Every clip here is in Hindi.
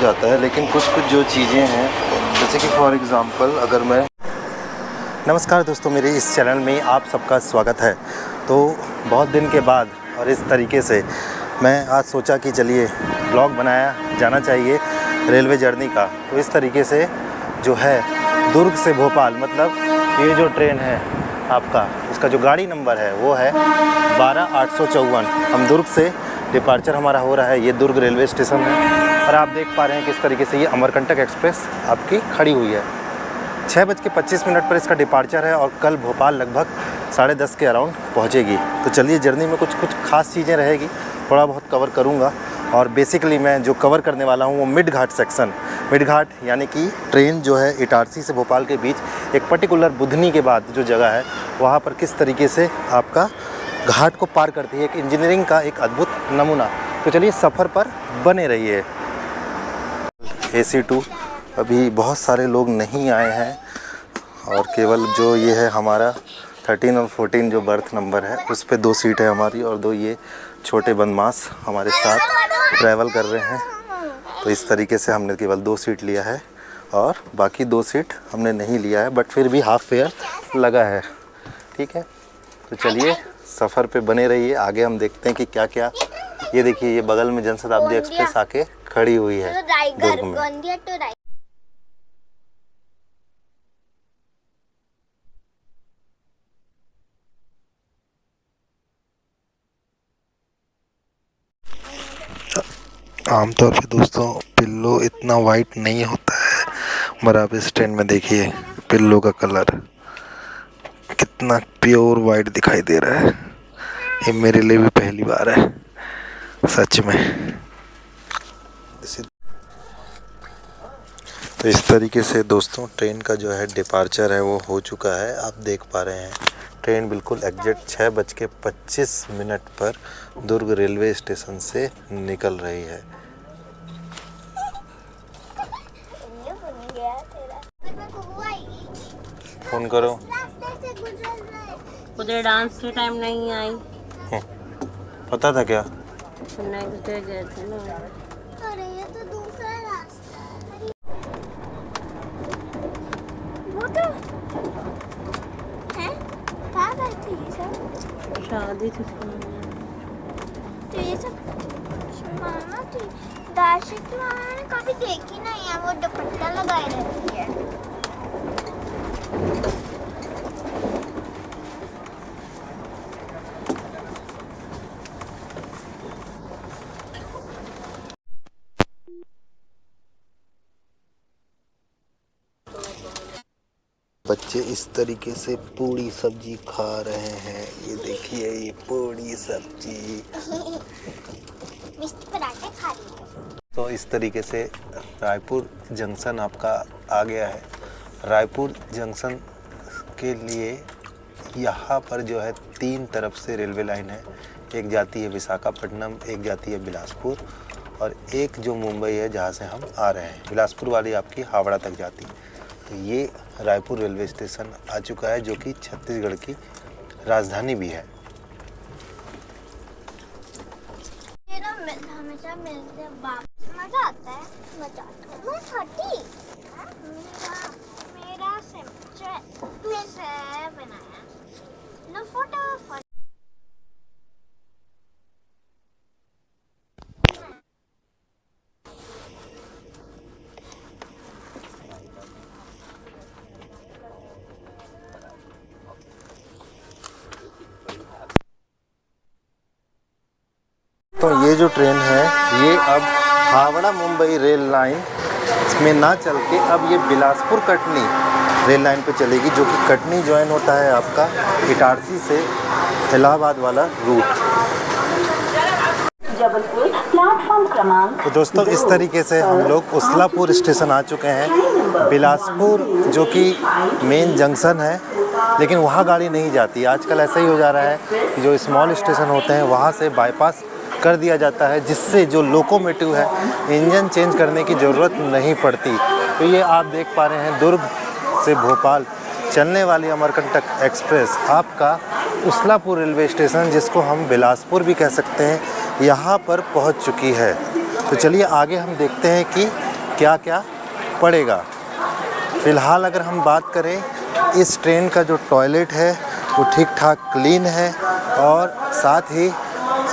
जाता है, लेकिन कुछ कुछ जो चीज़ें हैं, जैसे कि फॉर एग्ज़ाम्पल अगर मैं नमस्कार दोस्तों, मेरे इस चैनल में आप सबका स्वागत है। तो बहुत दिन के बाद और इस तरीके से मैं आज सोचा कि चलिए ब्लॉग बनाया जाना चाहिए रेलवे जर्नी का। तो इस तरीके से जो है दुर्ग से भोपाल, मतलब ये जो ट्रेन है आपका, इसका जो गाड़ी नंबर है वो है 12854। हम दुर्ग से डिपार्चर हमारा हो रहा है। ये दुर्ग रेलवे स्टेशन है और आप देख पा रहे हैं किस तरीके से ये अमरकंटक एक्सप्रेस आपकी खड़ी हुई है। 6:25 पर इसका डिपार्चर है और कल भोपाल लगभग 10:30 के अराउंड पहुंचेगी। तो चलिए, जर्नी में कुछ कुछ खास चीज़ें रहेगी, थोड़ा बहुत कवर करूंगा। और बेसिकली मैं जो कवर करने वाला हूं वो मिड घाट सेक्शन। मिड घाट यानी कि ट्रेन जो है इटारसी से भोपाल के बीच एक पर्टिकुलर बुधनी के बाद जो जगह है वहाँ पर किस तरीके से आपका घाट को पार करती है, एक इंजीनियरिंग का एक अद्भुत नमूना। तो चलिए सफ़र पर बने रहिए। AC2 अभी बहुत सारे लोग नहीं आए हैं और केवल जो ये है हमारा 13 और 14 जो बर्थ नंबर है उस पे 2 सीट है हमारी, और 2 ये छोटे बदमाश हमारे साथ ट्रैवल कर रहे हैं। तो इस तरीके से हमने केवल 2 सीट लिया है और बाकी 2 सीट हमने नहीं लिया है, बट फिर भी हाफ फेयर लगा है। ठीक है, तो चलिए सफ़र पे बने रहिए। आगे हम देखते हैं कि क्या क्या। ये देखिए, ये बगल में जनशताब्दी एक्सप्रेस आके खड़ी हुई है दुर्ग में। आमतौर पे दोस्तों पिल्लो इतना वाइट नहीं होता है, बराबर इस ट्रेन में देखिए पिल्लो का कलर कितना प्योर वाइट दिखाई दे रहा है। ये मेरे लिए भी पहली बार है सच में। तो इस तरीके से दोस्तों ट्रेन का जो है डिपार्चर है वो हो चुका है। आप देख पा रहे हैं ट्रेन बिल्कुल एग्जैक्ट 6:25 पर दुर्ग रेलवे स्टेशन से निकल रही है। फोन करो। उधर डांस के टाइम नहीं आई। पता था क्या? नहीं, उधर गए थे ना। अरे ये तो दूसरा रास्ता है। वो तो है कहाँ गए थे ये सब? शादी थी। तो ये सब मामा थी दाशिक मामा ने कभी देखी नहीं है। वो दुपट्टा लगाए रहती है। बच्चे इस तरीके से पूड़ी सब्जी खा रहे हैं। ये देखिए, ये पूड़ी सब्जी मिष्टी पराठे खा रही है। तो इस तरीके से रायपुर जंक्शन आपका आ गया है। रायपुर जंक्शन के लिए यहाँ पर जो है 3 तरफ से रेलवे लाइन है। एक जाती है विशाखापट्टनम, एक जाती है बिलासपुर, और एक जो मुंबई है जहाँ से हम आ रहे हैं। बिलासपुर वाली आपकी हावड़ा तक जाती है। तो ये रायपुर रेलवे स्टेशन आ चुका है, जो कि छत्तीसगढ़ की राजधानी भी है। हमेशा मिलते मजा आता है। मजा आता है। मैं छोटी मेरा से बनाया नो फोटो। तो ये जो ट्रेन है ये अब हावड़ा मुंबई रेल लाइन में ना चल के अब ये बिलासपुर कटनी रेल लाइन पे चलेगी, जो कि कटनी ज्वाइन होता है आपका इटारसी से इलाहाबाद वाला रूट। जबलपुर प्लेटफॉर्म क्रमांक। तो दोस्तों इस तरीके से हम लोग उसलापुर स्टेशन आ चुके हैं। बिलासपुर जो कि मेन जंक्शन है, लेकिन वहाँ गाड़ी नहीं जाती। आजकल ऐसा ही हो जा रहा है कि जो स्मॉल स्टेशन होते हैं वहाँ से बाईपास कर दिया जाता है, जिससे जो लोकोमोटिव है इंजन चेंज करने की ज़रूरत नहीं पड़ती। तो ये आप देख पा रहे हैं दुर्ग से भोपाल चलने वाली अमरकंटक एक्सप्रेस आपका उसलापुर रेलवे स्टेशन, जिसको हम बिलासपुर भी कह सकते हैं, यहाँ पर पहुँच चुकी है। तो चलिए आगे हम देखते हैं कि क्या क्या पड़ेगा। फ़िलहाल अगर हम बात करें, इस ट्रेन का जो टॉयलेट है वो ठीक ठाक क्लीन है, और साथ ही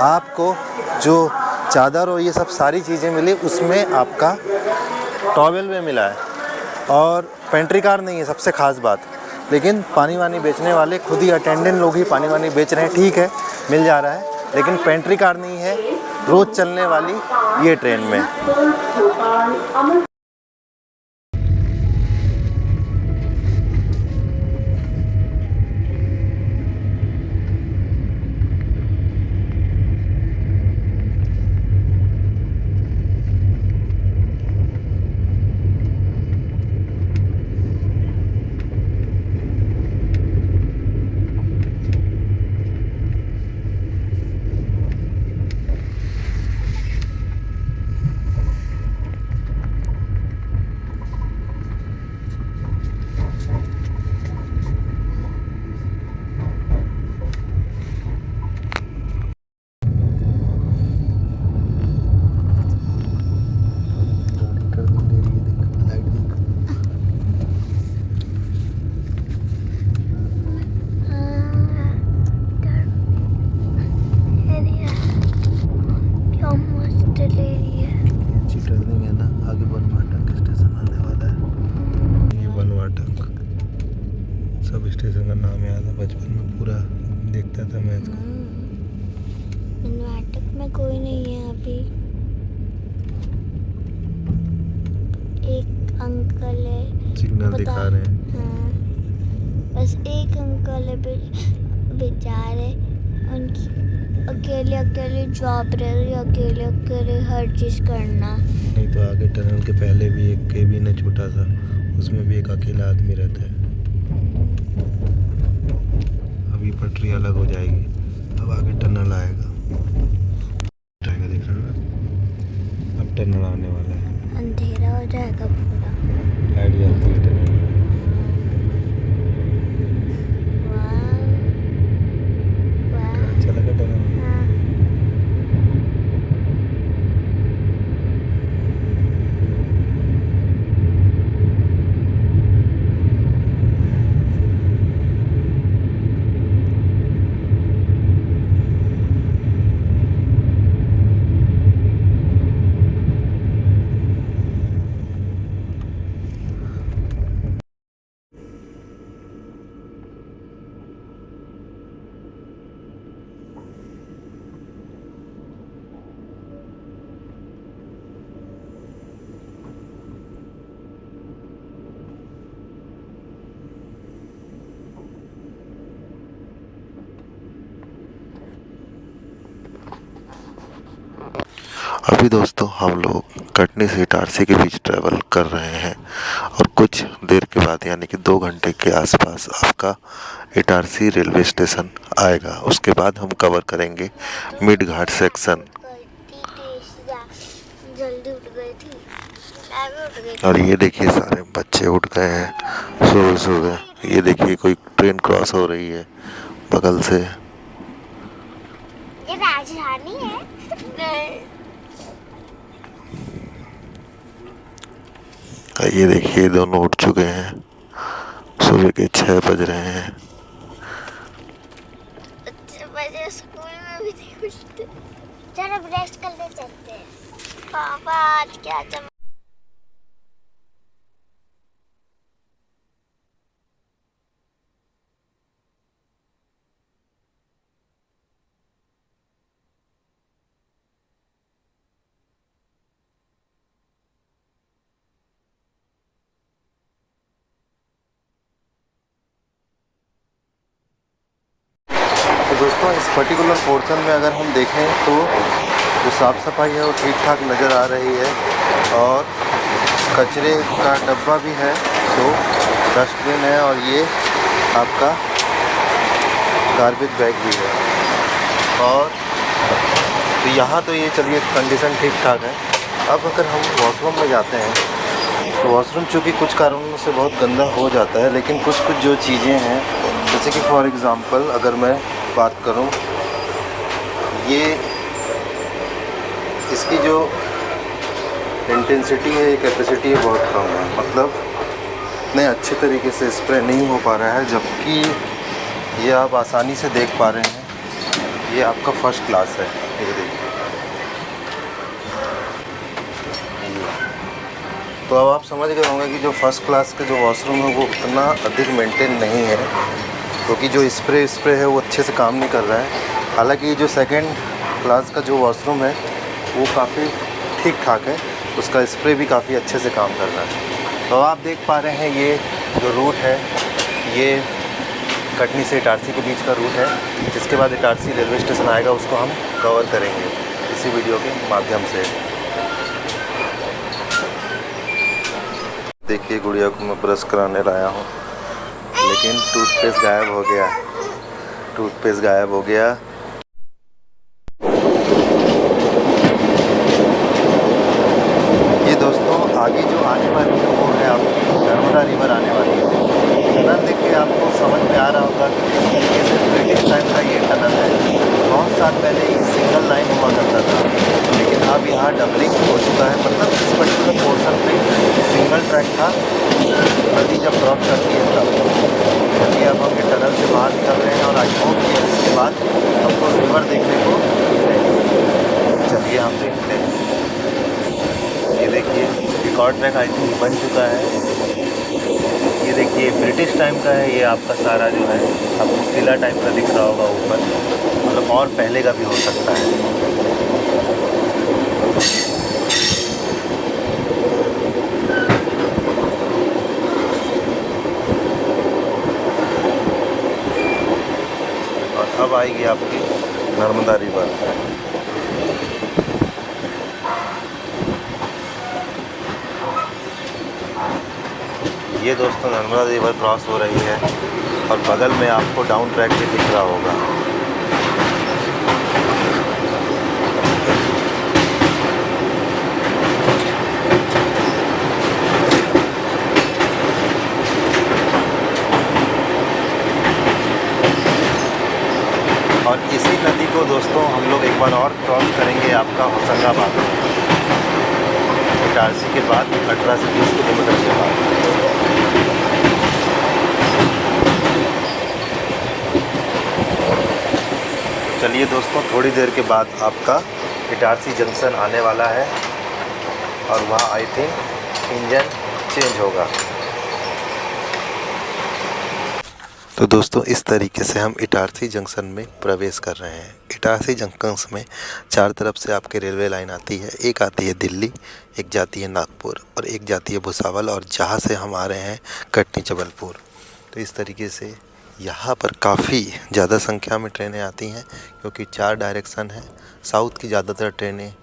आपको जो चादर और ये सब सारी चीज़ें मिली उसमें आपका टॉवेल में मिला है। और पेंट्री कार नहीं है सबसे ख़ास बात, लेकिन पानी वानी बेचने वाले खुद ही अटेंडेंट लोग ही पानी वानी बेच रहे हैं, ठीक है मिल जा रहा है, लेकिन पेंट्री कार नहीं है रोज़ चलने वाली ये ट्रेन में। सब स्टेशन का नाम याद है, बचपन में पूरा देखता था मैं इसको। नाटक में कोई नहीं है अभी। एक अंकल है, सिग्नल दिखा रहे हैं। हाँ, बस एक अंकल है बेचारे, उनकी अकेले जॉब रही, अकेले हर चीज़ करना। नहीं तो आगे टनल के पहले भी एक केबिन है छोटा सा, उसमें भी एक अकेला आदमी रहता है। अभी पटरी अलग हो जाएगी, अब आगे टनल आएगा देख रहे हो, अब टनल आने वाला है, अंधेरा हो जाएगा पूरा, लाइट जलती है टनल में। अच्छा लगा टनल? अभी दोस्तों हम लोग कटनी से इटारसी के बीच ट्रैवल कर रहे हैं, और कुछ देर के बाद यानी कि 2 घंटे के आसपास आपका इटारसी रेलवे स्टेशन आएगा। उसके बाद हम कवर करेंगे मिड घाट सेक्शन। जल्दी उठ गई थी, मैं भी उठ गई थी। और ये देखिए सारे बच्चे उठ गए हैं सुबह सुबह। ये देखिए कोई ट्रेन क्रॉस हो रही है बगल से। ये राजधानी है? नहीं। ये देखिए दोनों उठ चुके हैं, सुबह के 6 बज रहे हैं। बजे स्कूल में भी नहीं उठते। चलो ब्रश करने चलते हैं। पापा आज क्या दोस्तों इस पर्टिकुलर पोर्शन में अगर हम देखें तो जो साफ़ सफाई है वो ठीक ठाक नज़र आ रही है, और कचरे का डब्बा भी है, तो डस्टबिन है, और ये आपका गार्बेज बैग भी है। और तो यहाँ तो ये चलिए कंडीशन ठीक ठाक है। अब अगर हम वॉशरूम में जाते हैं तो वॉशरूम चूँकि कुछ कारणों से बहुत गंदा हो जाता है, लेकिन कुछ जो चीज़ें हैं, जैसे कि फॉर एग्ज़ाम्पल अगर मैं बात करूं, ये इसकी जो इंटेंसिटी है, कैपेसिटी है बहुत कम है, मतलब इतने अच्छे तरीके से स्प्रे नहीं हो पा रहा है। जबकि ये आप आसानी से देख पा रहे हैं, ये आपका फर्स्ट क्लास है। ये देखिए, तो अब आप समझ गए होंगे कि जो फर्स्ट क्लास के जो वॉशरूम है वो उतना अधिक मेंटेन नहीं है, क्योंकि जो स्प्रे है वो अच्छे से काम नहीं कर रहा है। हालांकि जो सेकंड क्लास का जो वॉशरूम है वो काफ़ी ठीक ठाक है, उसका स्प्रे भी काफ़ी अच्छे से काम कर रहा है। तो आप देख पा रहे हैं ये जो रूट है, ये कटनी से इटारसी के बीच का रूट है। इसके बाद इटारसी रेलवे स्टेशन आएगा, उसको हम कवर करेंगे इसी वीडियो के माध्यम से। देखिए, गुड़िया को मैं ब्रश कराने लाया हूँ, लेकिन टूथपेस्ट गायब हो गया। टूथपेस्ट गायब हो गया। ये दोस्तों आगे जो आने वाली है वो है आपकी नर्मदा रिवर आने वाली है। टनल देख के आपको समझ में आ रहा होगा कि किस तरीके से ब्रिटिश टाइम का ये टनल है। बहुत साल पहले ये सिंगल लाइन हुआ करता था, लेकिन अब यहाँ डबलिंग हो चुका है। मतलब इस पर्टिकुलर पोर्शन पे सिंगल ट्रैक था, नदी जब क्रॉस करती है तब। चलिए अब हम ये टनल से बाहर निकल रहे हैं और आई होप कि इसके बाद हमको रिवर देखने को मिलेगी। चलिए हम देखते हैं। ये देखिए, एक और ट्रैक आई थिंक बन चुका है। ये देखिए, ब्रिटिश टाइम का है ये आपका सारा जो है, आपको किला टाइप का दिख रहा होगा ऊपर, मतलब और पहले का भी हो सकता है। और अब आएगी आपकी नर्मदा रिवर। ये दोस्तों नर्मदा रिवर क्रॉस हो रही है और बगल में आपको डाउन ट्रैक भी दिख रहा होगा। और इसी नदी को दोस्तों हम लोग एक बार और क्रॉस करेंगे आपका होशंगाबाद, इटारसी के बाद 18 से 20 किलोमीटर के बाद। चलिए दोस्तों, थोड़ी देर के बाद आपका इटारसी जंक्शन आने वाला है और वहाँ आई थिंक इंजन चेंज होगा। तो दोस्तों, इस तरीके से हम इटारसी जंक्शन में प्रवेश कर रहे हैं। इटारसी जंक्शन में चार तरफ से आपके रेलवे लाइन आती है। एक आती है दिल्ली, एक जाती है नागपुर और एक जाती है भुसावल, और जहाँ से हम आ रहे हैं कटनी जबलपुर। तो इस तरीके से यहाँ पर काफ़ी ज़्यादा संख्या में ट्रेनें आती हैं, क्योंकि 4 डायरेक्शन है। साउथ की ज़्यादातर ट्रेनें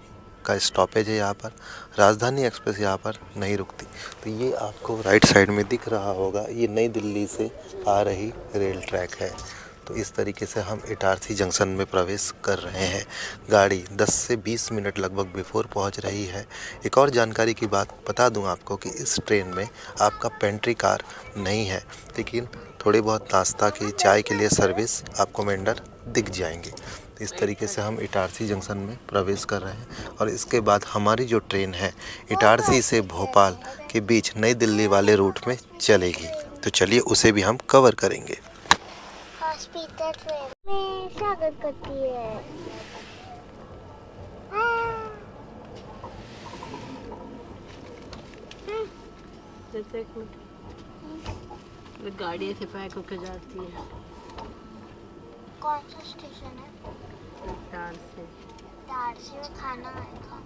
का स्टॉपेज है यहाँ पर। राजधानी एक्सप्रेस यहाँ पर नहीं रुकती। तो ये आपको राइट साइड में दिख रहा होगा, ये नई दिल्ली से आ रही रेल ट्रैक है। तो इस तरीके से हम इटारसी जंक्शन में प्रवेश कर रहे हैं। गाड़ी 10 से 20 मिनट लगभग बिफोर पहुंच रही है। एक और जानकारी की बात बता दूं आपको कि इस ट्रेन में आपका पेंट्री कार नहीं है, लेकिन थोड़े बहुत नाश्ता की, चाय के लिए सर्विस आपको वेंडर दिख जाएंगे। तो इस तरीके से हम इटारसी जंक्शन में प्रवेश कर रहे हैं और इसके बाद हमारी जो ट्रेन है इटारसी से भोपाल के बीच नई दिल्ली वाले रूट में चलेगी। तो चलिए उसे भी हम कवर करेंगे। हॉस्पिटल ट्रेन में स्वागत करती है। गाड़ी ऐसे पैक होकर जाती है। कौन सा स्टेशन है? इटारसी। इटारसी में खाना आएगा।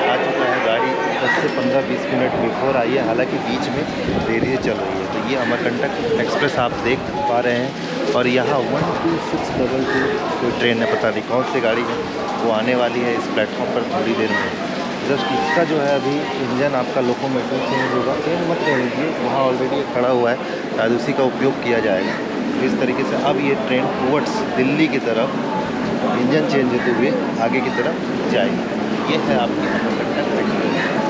आ चुका है, गाड़ी 10 से 15-20 मिनट बिफोर आई है, हालांकि बीच में देरी चल रही है। तो ये अमरकंटक एक्सप्रेस आप देख पा रहे हैं और यहाँ 12622 कोई ट्रेन है, पता नहीं कौन सी गाड़ी है, वो आने वाली है इस प्लेटफॉर्म पर थोड़ी देर में। जस्ट इसका जो है अभी इंजन आपका लोकोमोटिव चेंज होगा। चेंज मत कर लीजिए, वहाँ ऑलरेडी खड़ा हुआ है, शायद उसी का उपयोग किया जाएगा। तो इस तरीके से अब ये ट्रेन टुवर्ड्स दिल्ली की तरफ इंजन चेंज होते हुए आगे की तरफ जाएगी। ये है आपकी अमरकंटक एक्सप्रेस।